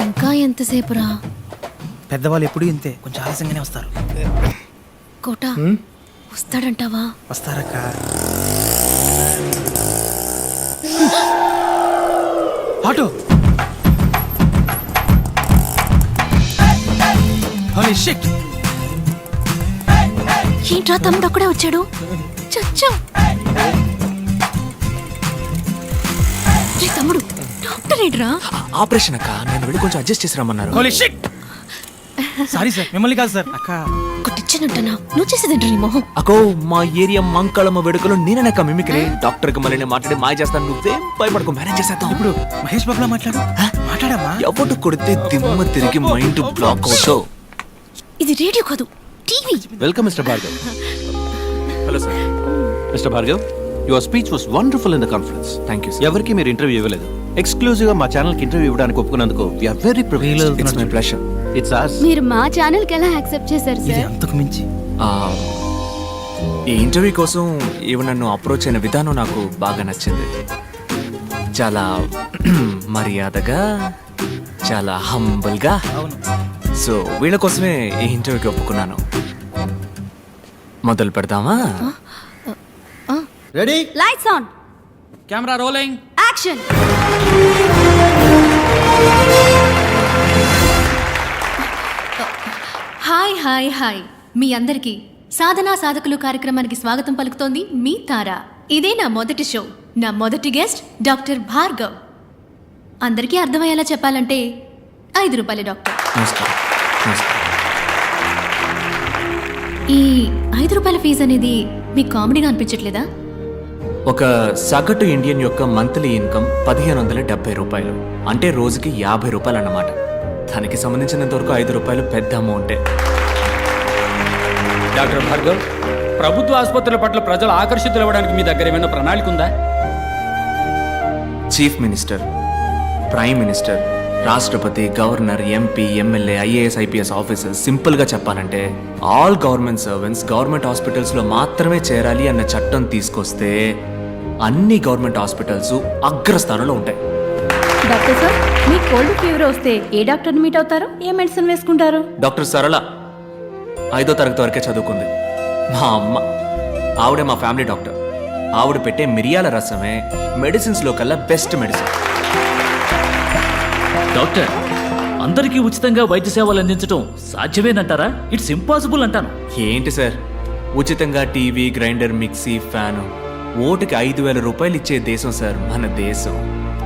ఇంకా ఎంతసేపురా? పెద్దవాళ్ళు ఎప్పుడు ఇంతే, కొంచెం ఆలస్యంగానే వస్తారు. కోట వస్తాడంటావా? వస్తారక్క. ఆటో. Holy shit! ఏంట్రా తమ్ముడు అక్కడే వచ్చాడు? చచ్చా. తమ్ముడు డాక్టర్ ఏంట్రా? ఆపరేషన్ అక్క, నేను వెళ్ళి కొంచెం అడ్జస్ట్ చేసి రమ్మన్నారు. Holy shit! సారీ సార్, మిమ్మల్ని కాదు సార్. అక్క కొట్టిచ్చానంటనా? నువ్వు చేసేదంట నీ మొహం. అకో, మా ఏరియా మంకళమ్మ వేడుకలో నేనక్క మిమిక్రీ. డాక్టర్ కి మళ్ళీ నేను మాట్లాడి మాయ చేస్తాను, నువ్వేం భయపడకు, మేనేజ్ చేసేద్దాం. ఇప్పుడు మహేష్ బాబులా మాట్లాడమ్మా. ఎవరు కొడితే దిమ్మ తిరిగి మైండ్ బ్లాక్ అవుతావు. ఇది రేడియో కాదు, TV. Welcome mister Bhargav. Hello sir. Mister Bhargav, your speech was wonderful in the conference. Thank you. ఎవరికి మీరు ఇంటర్వ్యూ ఇవ్వలేదు. ఎక్స్క్లూజివ్ గా మా ఛానల్ కి ఇంటర్వ్యూ ఇవ్వడానికి ఒప్పుకున్నందుకు we are very privileged. It's my pleasure. It's ours. మీరు మా ఛానల్ కి ఎలా యాక్సెప్ట్ చేశారు ఇది సార్? అంతకు మించి ఈ ఇంటర్వ్యూ కోసం ఈవెన్ నన్ను అప్రోచ్ అయిన విధానం నాకు బాగా నచ్చింది. చాలా మర్యాదగా, చాలా హంబుల్గా. సో వీళ్ళ కోసమే ఈ ఇంటర్వ్యూకి ఒప్పుకున్నాను. మొదలు పెడదామా? Ready, lights on, camera rolling, action. Hi hi hi, మీ అందరికీ సాధనా సాధకులు కార్యక్రమానికి స్వాగతం పలుకుతోంది మీ తార. ఇదే నా మొదటి షో. నా మొదటి గెస్ట్ డాక్టర్ భార్గవ్. అందరికీ అర్థమయ్యేలా చెప్పాలంటే 5 రూపాయల డాక్టర్. నమస్కారం. నమస్కారం. ఈ 5 రూపాయల ఫీజు అనేది మీకు కామెడీగా అనిపించట్లేదా? ఒక సగటు ఇండియన్ యొక్క మంత్లీ ఇన్కమ్ 1570 రూపాయలు, అంటే రోజుకి 50 రూపాయలు అన్నమాట. దానికి సంబంధించినంత వరకు 5 రూపాయలు పెద్ద అమౌంటే. డాక్టర్ భార్గవ్, ప్రభుత్వ ఆసుపత్రుల పట్ల ప్రజలు ఆకర్షితులు అవ్వడానికి మీ దగ్గర ఏమైనా ప్రణాళిక ఉందా? చీఫ్ మినిస్టర్, ప్రైమ్ మినిస్టర్, రాష్ట్రపతి, governor, MP, MLA, IAS, IPS officer, సింపుల్గా చెప్పాలంటే ఆల్ గవర్నమెంట్ సర్వెంట్స్ గవర్నమెంట్ హాస్పిటల్స్లో మాత్రమే చేరాలి అన్న చట్టం తీసుకొస్తే అన్ని గవర్నమెంట్ హాస్పిటల్స్ అగ్రస్థానంలో ఉంటాయి. డాక్టర్ సార్, మీ కోల్డ్ ఫీవర్ వస్తే ఏ డాక్టర్ని మీట్ అవుతారు? ఏ మెడిసిన్ వేసుకుంటారు? డాక్టర్ సరళ 5వ తరగతి వరకే చదువుకుంది. మా అమ్మ, ఆవిడే మా ఫ్యామిలీ డాక్టర్. ఆవిడ పెట్టే మిరియాల రసమే మెడిసిన్స్లో కల్లా బెస్ట్ మెడిసిన్. డాక్టర్, అందరికీ ఉచితంగా వైద్య సేవలు అందించడం సాధ్యమేనంటారా? ఇట్స్ ఇంపాసిబుల్ అంటాను. ఏంటి సార్, ఉచితంగా టీవీ, గ్రైండర్, మిక్సీ, ఫ్యాను, ఓటుకి 5,000 రూపాయలు ఇచ్చే దేశం సార్ మన దేశం.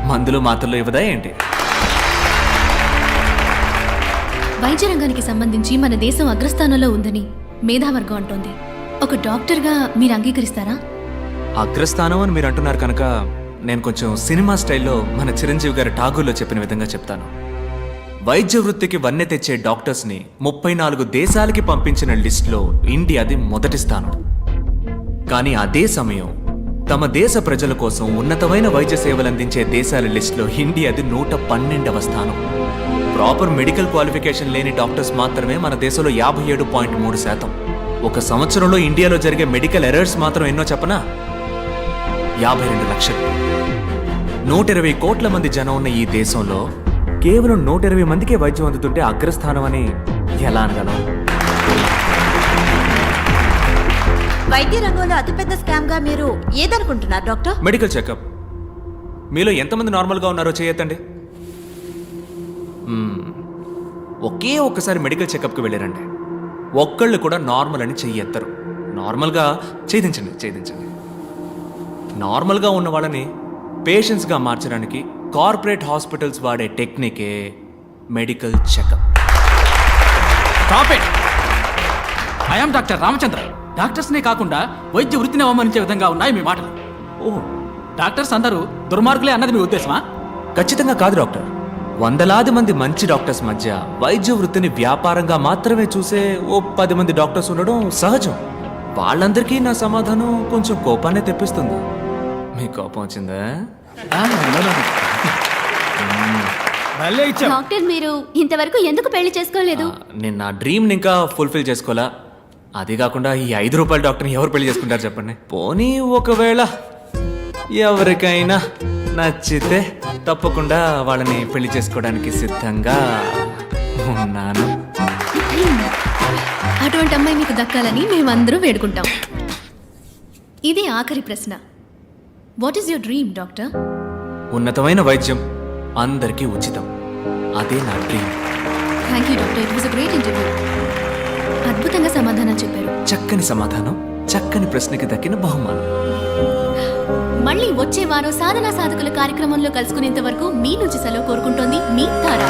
మందులు మాత్రలు ఇవ్వదా ఏంటి? వైద్య రంగానికి సంబంధించి మన దేశం అగ్రస్థానంలో ఉందని మేధావర్గం అంటోంది. ఒక డాక్టర్గా మీరు అంగీకరిస్తారా? అగ్రస్థానం అని మీరు అంటున్నారు కనుక నేను కొంచెం సినిమా స్టైల్లో మన చిరంజీవి గారి ఠాగూర్లో చెప్పిన విధంగా చెప్తాను. వైద్య వృత్తికి వన్నె తెచ్చే డాక్టర్స్ని 34 దేశాలకి పంపించిన లిస్టులో ఇండియాది మొదటి స్థానం. కానీ అదే సమయం తమ దేశ ప్రజల కోసం ఉన్నతమైన వైద్య సేవలు అందించే దేశాల లిస్టులో ఇండియాది 112వ స్థానం. ప్రాపర్ మెడికల్ క్వాలిఫికేషన్ లేని డాక్టర్స్ మాత్రమే మన దేశంలో 57.3%. ఒక సంవత్సరంలో ఇండియాలో జరిగే మెడికల్ ఎర్రర్స్ మాత్రం ఎన్నో చెప్పనా? 52 లక్షలు. 120 కోట్ల మంది జనం ఉన్న ఈ దేశంలో కేవలం 120 మందికే వైద్యం అందుతుంటే అగ్రస్థానం అని ఎలా అనగలం? వైద్య రంగంలో అతిపెద్ద స్కామ్ గా మీరు ఏదనుకుంటున్నారు డాక్టర్? Medical checkup. మీలో ఎంతమంది నార్మల్గా ఉన్నారో చేయొద్దండి. ఒకే ఒక్కసారి మెడికల్ చెకప్కి వెళ్ళారండి, ఒక్కళ్ళు కూడా నార్మల్ అని చెయ్యెత్తరు. నార్మల్గా ఛేదించండి. నార్మల్గా ఉన్న వాళ్ళని పేషెంట్స్గా మార్చడానికి కార్పొరేట్ హాస్పిటల్స్ వాడే టెక్నికే medical checkup. Stop it. I am doctor Ramachandra. డాక్టర్స్నే కాకుండా వైద్య వృత్తిని అవమానించే విధంగా ఉన్నాయి మీ మాటలు. ఓ, డాక్టర్స్ అందరూ దుర్మార్గులే అన్నది మీ ఉద్దేశమా? ఖచ్చితంగా కాదు డాక్టర్. వందలాది మంది మంచి డాక్టర్స్ మధ్య వైద్య వృత్తిని వ్యాపారంగా మాత్రమే చూసే ఓ 10 మంది డాక్టర్స్ ఉండడం సహజం. వాళ్ళందరికీ నా సమాధానం కొంచెం కోపాన్ని తెప్పిస్తుంది. మీ కోపం వచ్చిందా? డాక్టర్, మీరు ఇంతవరకు ఎందుకు పెళ్లి చేసుకోలేదు? నేను నా డ్రీమ్ని ఇంకా ఫుల్ఫిల్ చేసుకోవాలా. అది కాకుండా ఈ 5 రూపాయల డాక్టర్ని ఎవరు పెళ్లి చేసుకుంటారు చెప్పండి? పోనీ ఒకవేళ ఎవరికైనా నచ్చితే తప్పకుండా వాళ్ళని పెళ్లి చేసుకోవడానికి సిద్ధంగా ఉన్నాను. అటువంటి అమ్మాయి మీకు దక్కాలని మేమందరూ వేడుకుంటాం. ఇదే ఆఖరి ప్రశ్న. What is your dream doctor? ఉన్నతమైన వైద్యం, అందరికీ ఉచితం. అదే నా dream. Thank you doctor, it was a great interview. అద్భుతంగా సమాధానం చెప్పారు. చక్కని సమాధానం, చక్కని ప్రశ్నకి దక్కిన బహుమానం. మళ్ళీ వచ్చే వారం సాధనా సాధకుల కార్యక్రమంలో కలుసుకునేంత వరకు మీ నుంచి సెలవు కోరుకుంటోంది మీ Tara.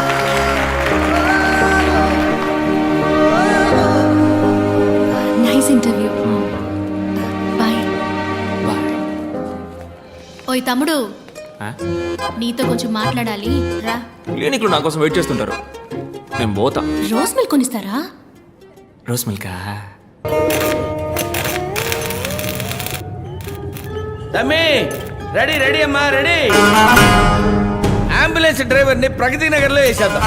Nice interview. Bye. Bye. ఓయ్ తమ్ముడు, ఆ? నీతో కొంచెం మాట్లాడాలి రా. క్లినిక్లో నా కోసం వెయిట్ చేస్తుంటారు. నేను పోతా. రోజ్ మిల్క్ కొనిస్తారా? రోస్ మిల్కా? తమ్మి రెడీ రెడీ అమ్మా రెడీ. అంబులెన్స్ డ్రైవర్ ని ప్రగతి నగర్ లో వేసేద్దాం.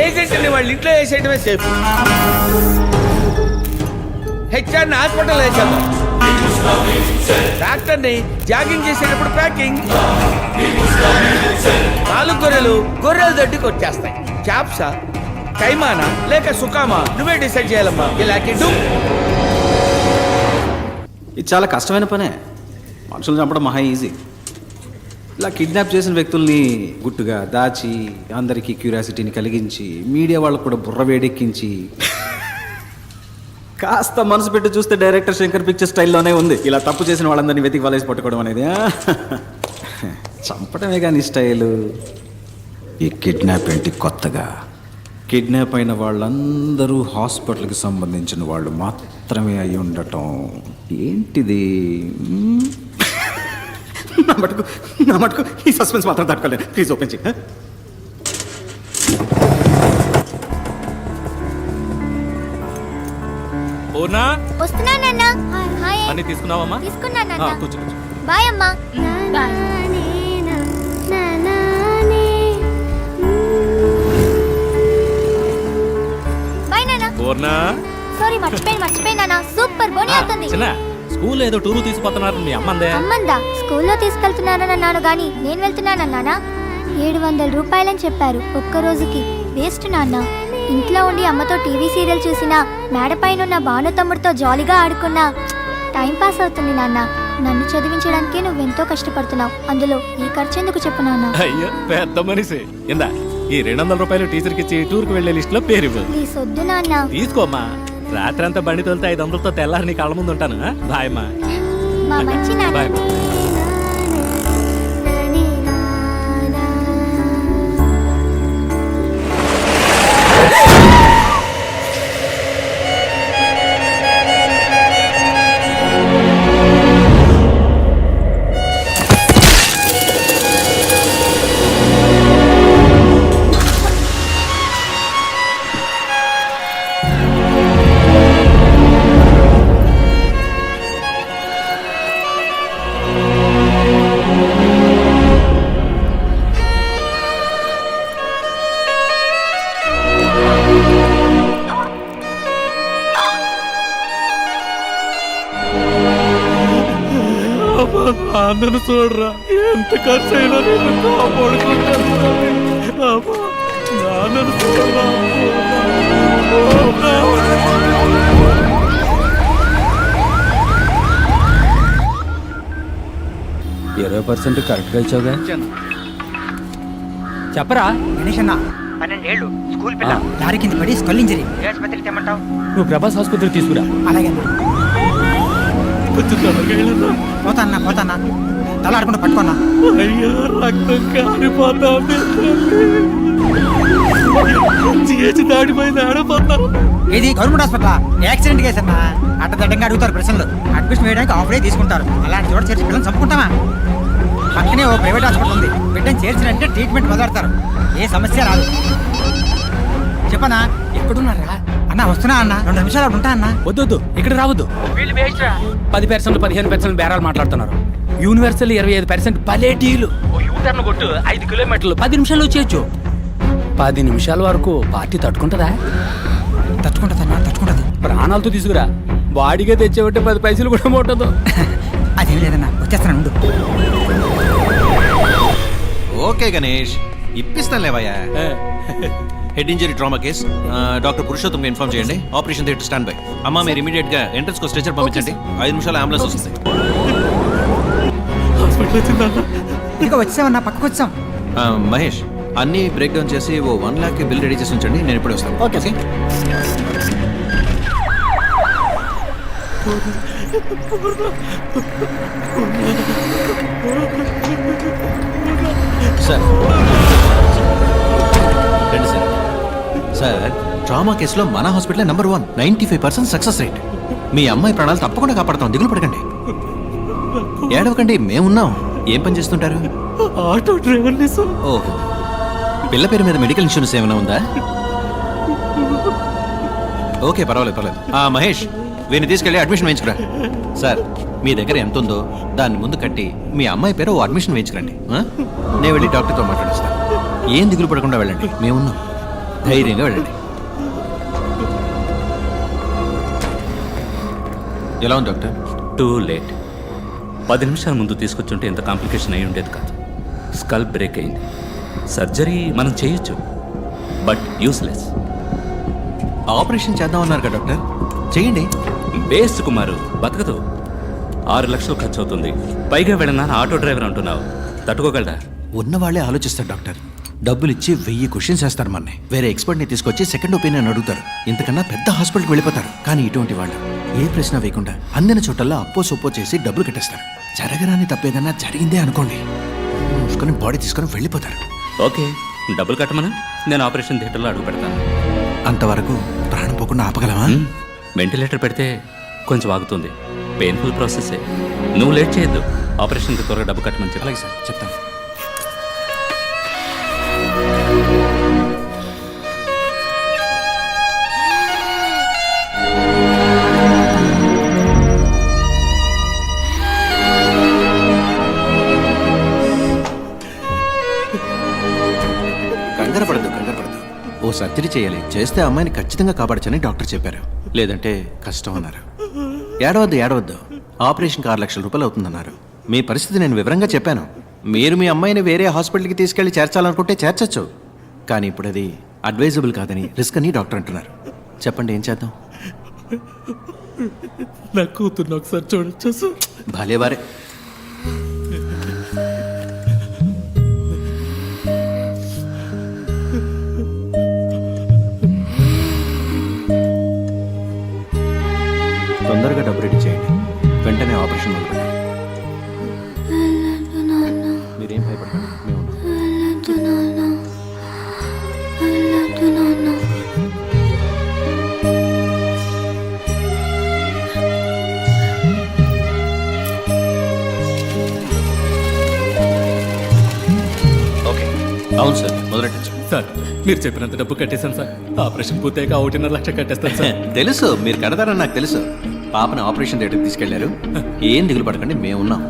ఏజెంట్ ని వాళ్ళ ఇంట్లో వేసేయటమే సేఫ్. హెచ్ఆర్ ని హాస్పిటల్ వేసేద్దాం. డాక్టర్ ని జాగింగ్ చేసేటప్పుడు ప్యాకింగ్. 4 గొర్రెలు దడ్డికి వచ్చేస్తాయి. చాప్సా, కైమానా లేక సుకామా నువ్వే డిసైడ్ చేయాలమ్మా. ఇలాంటి ఇది చాలా కష్టమైన పనే. మనుషులు చంపడం మహా ఈజీ. ఇలా కిడ్నాప్ చేసిన వ్యక్తుల్ని గుట్టుగా దాచి అందరికీ క్యూరియాసిటీని కలిగించి మీడియా వాళ్ళకు కూడా బుర్ర వేడెక్కించి కాస్త మనసు పెట్టి చూస్తే డైరెక్టర్ శంకర్ పిక్చర్ స్టైల్లోనే ఉంది. ఇలా తప్పు చేసిన వాళ్ళందరినీ వెతికి వలేసి పట్టుకోవడం అనేది. చంపడమే కానీ స్టైలు. ఈ కిడ్నాప్ ఏంటి కొత్తగా? కిడ్నాప్ అయిన వాళ్ళందరూ హాస్పిటల్కి సంబంధించిన వాళ్ళు మాత్రమే అయి ఉండటం ఏంటిది? నా మటుకు ఈ సస్పెన్స్ మాత్రం తట్టుకోలేదు. ప్లీజ్ ఓపెన్ చేయి. వస్తున్నానన్నా. హాయ్. అన్ని తీసుకున్నావమ్మా? తీసుకున్నానన్నా. కూర్చో కూర్చో. బాయ్ అమ్మా. బాయ్. బాయ్ నాన్న. సారీ మర్చిపోయినా. సూపర్ బోని అవుతుంది. స్కూల్ ఏదో టూరు తీసుకుపోతున్నారు మీ అమ్మందే. అమ్మందా? స్కూల్లో తీసుకెళ్తున్నానని అన్నాను గాని నేను వెళ్తున్నానన్నానా? 700 రూపాయలని చెప్పారు ఒక్క రోజుకి. వేస్ట్ నాన్న. ఇంట్లో ఉండి అమ్మతో టీవీ సీరియల్ చూసినా, మేడపైన ఉన్న భాను తమ్ముడితో జాలీగా ఆడుకున్నా టైం పాస్ అవుతుంది నాన్న. నన్ను చదివించడానికి నువ్వెంతో కష్టపడుతున్నావు. అందులో ఈ ఖర్చు ఎందుకు చెప్పు నాన్న? అయ్యో పెద్ద మనిషి. ఇందా ఈ 200 రూపాయలు టీచర్కి ఇచ్చి టూర్కి వెళ్లే లిస్ట్ లో పేరు ఇవ్వు. ప్లీజ్ వద్దు నాన్న. తీసుకోమ్మా. రాత్రంతా బండి తోలితే 500తో తెల్లారి నీ కళ్ళ ముందు ఉంటాను. బాయ్ అమ్మా. మా మంచి నాన్న. బాయ్. అందరూ చూడరా ఎంత ఖర్చు అయినా నేను కాపాడుకుంటాను. నాన్నను చూడరా. 20% కరెక్ట్గా ఇచ్చావుగా. చెప్పరా గణేష్ అన్న 12 ఏళ్ళు స్కూల్ పిల్ల లారీ కింద పడి స్కల్ ఇంజరీ. ఏ ఆసుపత్రికి తెమ్మంటావు? నువ్వు ప్రభాస్ ఆసుపత్రికి తీసుకురా. అలాగే పోతాన్నా తలాడకుండా పట్టుకున్నా. అయ్యో రక్తం కారిపోతా దాడిపోయింది. ఆడపోతాను. ఇది గవర్నమెంట్ హాస్పిటల్. యాక్సిడెంట్ కేసు అన్నా. అడ్డదడ్డంగా అడుగుతారు ప్రశ్నలు. అడ్మిషన్ వేయడానికి ఆఫ్ డే తీసుకుంటారు. అలాంటి చోట చేర్చి పిల్లలు చంపుకుంటామా? పక్కనే ఓ ప్రైవేట్ హాస్పిటల్ ఉంది. బిడ్డను చేర్చినంటే ట్రీట్మెంట్ మొదలెడతారు. ఏ సమస్య రాదు. చెప్పనా? ఎక్కడున్నారా అన్న? వస్తున్నా అన్న. 2 నిమిషాలు అక్కడ ఉంటా అన్న. వద్దు ఇక్కడ రావద్దు. 10% 15% బేరాలు మాట్లాడుతున్నారు. యూనివర్సల్ 25% పలేటీలు. యూటర్న్ కొట్టు 5 కిలోమీటర్లు 10 నిమిషాల్లో చేయొచ్చు. 10 నిమిషాల వరకు పార్టీ తట్టుకుంటుందా? తట్టుకుంటుంది. ప్రాణాలతో తీసుకురా. బాడీగా తెచ్చేవంటే 10 పైసలు కూడా ముట్టదు. అదేం లేదన్నా, వచ్చేస్తాను. ఓకే గణేష్, ఇప్పిస్తాను లేవయ్యా. Head injury trauma case. Doctor Purushottam inform చేయండి. Operation theatre stand by. అమ్మా మీరు ఇమీడియట్ గా ఎంట్రన్స్ కు స్ట్రెచర్ పంపించండి. 5 నిమిషాలు అంబులెన్స్ వస్తుంది. ఇక వచ్చామన్నా, పక్కకు వచ్చాం. మహేష్, అన్ని బ్రేక్ డౌన్ చేసి ఓ 1 lakh బిల్ రెడీ చేసి ఉంచండి. నేను ఇప్పుడే వస్తాను. Okay sir. సార్ రండి సార్. సార్, ట్రామా కేసులో మన హాస్పిటల్ నెంబర్ 1, 95% సక్సెస్ రేట్. మీ అమ్మాయి ప్రాణాలు తప్పకుండా కాపాడతాం, దిగులు పడకండి. ఏడవకండి, మేమున్నాం. ఏం పని చేస్తుంటారు? ఆటో డ్రైవర్ని సార్. ఓహో, పిల్ల పేరు మీద మెడికల్ ఇన్సూరెన్స్ ఏమైనా ఉందా? ఓకే, పర్వాలేదు. మహేష్, వీరిని తీసుకెళ్ళి అడ్మిషన్ వేయించుకురా. సార్, మీ దగ్గర ఎంత ఉందో దాన్ని ముందు కట్టి మీ అమ్మాయి పేరు ఓ అడ్మిషన్ వేయించుకురండి. నేను వెళ్ళి డాక్టర్తో మాట్లాడేస్తాను. ఏం దిగులు పడకుండా వెళ్ళండి, మేమున్నాం. ధైర్యంగా వెళ్ళండి. ఎలా ఉంది డాక్టర్? Too late. 10 నిమిషాల ముందు తీసుకొచ్చుంటే ఇంత కాంప్లికేషన్ అయి ఉండేది కాదు. స్కల్ బ్రేక్ అయింది. సర్జరీ మనం చేయొచ్చు, బట్ యూస్లెస్. ఆపరేషన్ చేద్దామన్నారు కదా డాక్టర్, చేయండి. వేస్ట్ కుమారు, బతకదు. 6 లక్షలు ఖర్చు అవుతుంది. పైగా వెళ్ళనా ఆటో డ్రైవర్ అంటున్నావు, తట్టుకోగలరా? ఉన్నవాళ్లే ఆలోచిస్తారు డాక్టర్. డబ్బులు ఇచ్చి 1000 క్వశ్చన్స్ వేస్తారు మనని. వేరే ఎక్స్పర్ట్ని తీసుకొచ్చి సెకండ్ ఒపీనియన్ అడుగుతారు. ఇంతకన్నా పెద్ద హాస్పిటల్కి వెళ్ళిపోతారు. కానీ ఇటువంటి వాళ్ళు ఏ ప్రశ్న వేయకుండా అందిన చోటల్లో అప్పో సొప్పో చేసి డబ్బులు కట్టేస్తారు. జరగరాని తప్పేదన్నా జరిగిందే అనుకోండి, మూసుకొని బాడీ తీసుకొని వెళ్ళిపోతారు. ఓకే, డబ్బులు కట్టమను, నేను ఆపరేషన్ థియేటర్లో అడుగు పెడతాను. అంతవరకు ప్రాణం పోకుండా ఆపగలమా? వెంటిలేటర్ పెడితే కొంచెం ఆగుతుంది. పెయిన్ఫుల్ ప్రాసెసే. నువ్వు లేట్ చేయొద్దు. ఆపరేషన్కి త్వరగా డబ్బు కట్టమని చెప్పి. అలాగే సార్, చెప్తాను. కంగారు పడద్దు. ఓ సర్జరీ చేయాలి. చేస్తే అమ్మాయిని ఖచ్చితంగా కాపాడచ్చని డాక్టర్ చెప్పారు. లేదంటే కష్టం అన్నారు. ఏడవద్దు. ఆపరేషన్కి 6 లక్షల రూపాయలు అవుతుందన్నారు. మీ పరిస్థితి నేను వివరంగా చెప్పాను. మీరు మీ అమ్మాయిని వేరే హాస్పిటల్కి తీసుకెళ్లి చేర్చాలనుకుంటే చేర్చచ్చు. కానీ ఇప్పుడు అది అడ్వైజబుల్ కాదని, రిస్క్ అని డాక్టర్ అంటున్నారు. చెప్పండి, ఏం చేద్దాం? నా కూతుర్ని ఒకసారి చూడొచ్చా సార్? భలేవారే. తొందరగా డబ్బు రెడీ చేయండి. వెంటనే ఆపరేషన్ మొదలుపెట్టాలి. మీరేం భయపడకండి, మేము ఉన్నాం. ఓకే, అవును సార్, మొదలెట్టచ్చు. సార్, మీరు చెప్పినంత డబ్బు కట్టేశాను సార్. ఆపరేషన్ పూర్తయ్యాక 1.5 లక్ష కట్టేస్తాను సార్. తెలుసు, మీరు కడతారని నాకు తెలుసు. పాపని ఆపరేషన్ థియేటర్కి తీసుకెళ్లారు. ఏం దిగులు పడకండి, మేమున్నాం.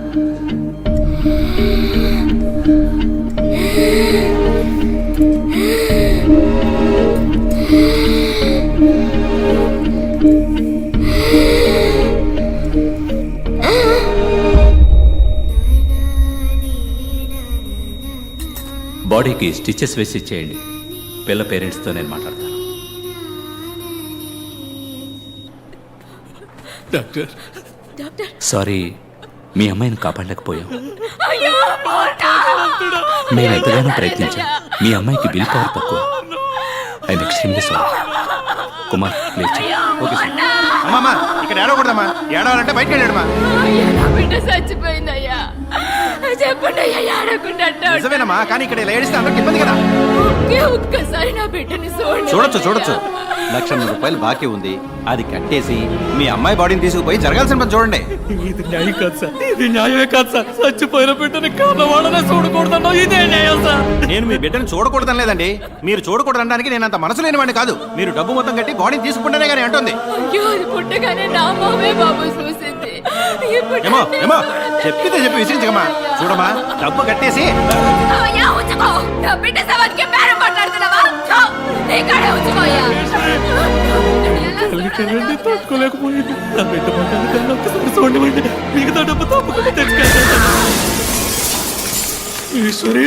బాడీకి స్టిచెస్ వేసి ఇచ్చేయండి. పిల్ల పేరెంట్స్తో నేను మాట్లాడతాను. డాక్టర్, సారీ, మీ అమ్మాయిని కాపాడలేకపోయాం. మేము ఎంతగానో ప్రయత్నించాం. మీ అమ్మాయికి బిల్ పవర్ తక్కువ. I'm extremely sorry. Kumar, please. Okay sir. అమ్మా, ఇక్కడ ఏడవకూడదమ్మా. ఏడవాలంటే బయటకు వెళ్ళాడమ్మా. చచ్చిపోయిందయ్యా, చెప్పండి అయ్యా, ఆడకుండా నిజమేనమ్మా, కానీ ఇక్కడ ఇలా ఏడిస్తే అందరికి ఇబ్బంది కదా. ఒక్కసారి నా బిడ్డని చూడొచ్చు. 1,00,000 రూపాయలు బాకీ ఉంది. అది కట్టేసి మీ అమ్మాయి బాడీని తీసుకుపోయి జరగాల్సిన పని చూడండి. ఇది న్యాయం కాదు సార్. ఇది న్యాయమే కాదు సార్. చచ్చిపోయిన బిడ్డని కాదవాడనే చూడకూడదన్నా ఇదే న్యాయం సార్. నేను మీ బిడ్డను చూడకూడదని లేదండి. మీరు చూడకూడదనడానికి నేను అంత మనసు లేనివాడిని కాదు. మీరు డబ్బు మొత్తం కట్టి బాడీని తీసుకుంటేనే కానీ అంటుంది. అయ్యో, అది పుట్టగానే నా మామే బాబు చూసింది. ఏమో చెప్పితే చెప్పి విసిరించకమ్మా. చూడమ్మా, డబ్బు కట్టేసి నా బిడ్డ సవాల్కి బేరం మాట్లాడుతున్నావా? ఇక్కడే ఉంచుకోయ్యా. తట్టుకోలేకపోయింది. నా బిడ్డ మాట్లాడుతున్నా ఒక్కసారి చూడండి. మిగతా డబ్బు తప్పకుండా తెచ్చుకెళ్తాను. ఈశ్వరి,